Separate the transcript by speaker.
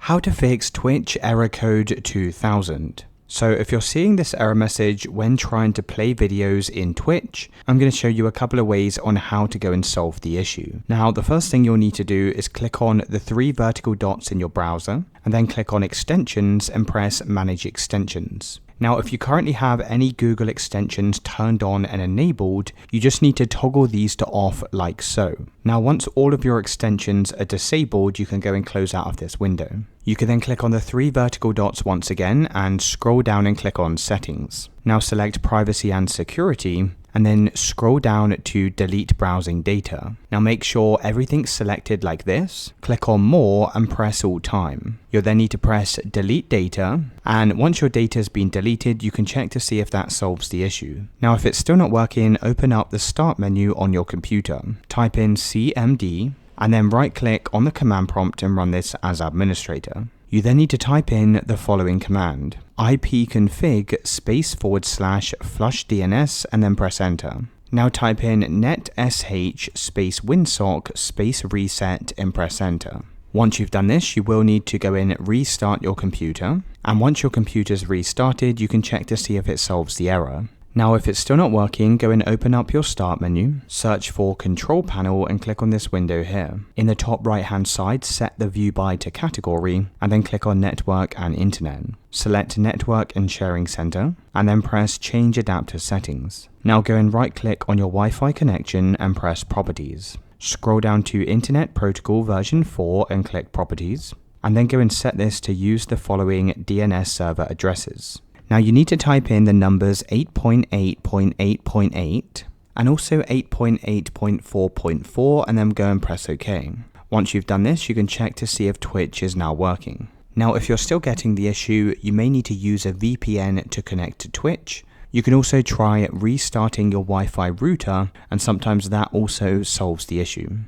Speaker 1: How to fix Twitch error code 2000. So if you're seeing this error message when trying to play videos in Twitch, I'm going to show you a couple of ways on how to go and solve the issue. Now, the first thing you'll need to do is click on the three vertical dots in your browser and then click on Extensions and press Manage Extensions. Now, if you currently have any Google extensions turned on and enabled, you just need to toggle these to off like so. Now, once all of your extensions are disabled, you can go and close out of this window. You can then click on the three vertical dots once again and scroll down and click on Settings. Now select Privacy and Security and then scroll down to Delete Browsing Data. Now make sure everything's selected like this, click on More and press All Time. You'll then need to press Delete Data, and once your data has been deleted, you can check to see if that solves the issue. Now if it's still not working, open up the Start menu on your computer, type in CMD, and then right click on the command prompt and run this as administrator. You then need to type in the following command, ipconfig /flush DNS, and then press enter. Now type in netsh winsock reset and press enter. Once you've done this, you will need to go in, restart your computer, and once your computer's restarted, you can check to see if it solves the error. Now if it's still not working, go and open up your Start menu, search for Control Panel and click on this window here. In the top right hand side, set the view by to category and then click on Network and Internet. Select Network and Sharing Center and then press Change Adapter Settings. Now go and right click on your Wi-Fi connection and press Properties. Scroll down to Internet Protocol version 4 and click Properties, and then go and set this to use the following DNS server addresses. Now you need to type in the numbers 8.8.8.8 and also 8.8.4.4 and then go and press OK. Once you've done this, you can check to see if Twitch is now working. Now if you're still getting the issue, you may need to use a VPN to connect to Twitch. You can also try restarting your Wi-Fi router, and sometimes that also solves the issue.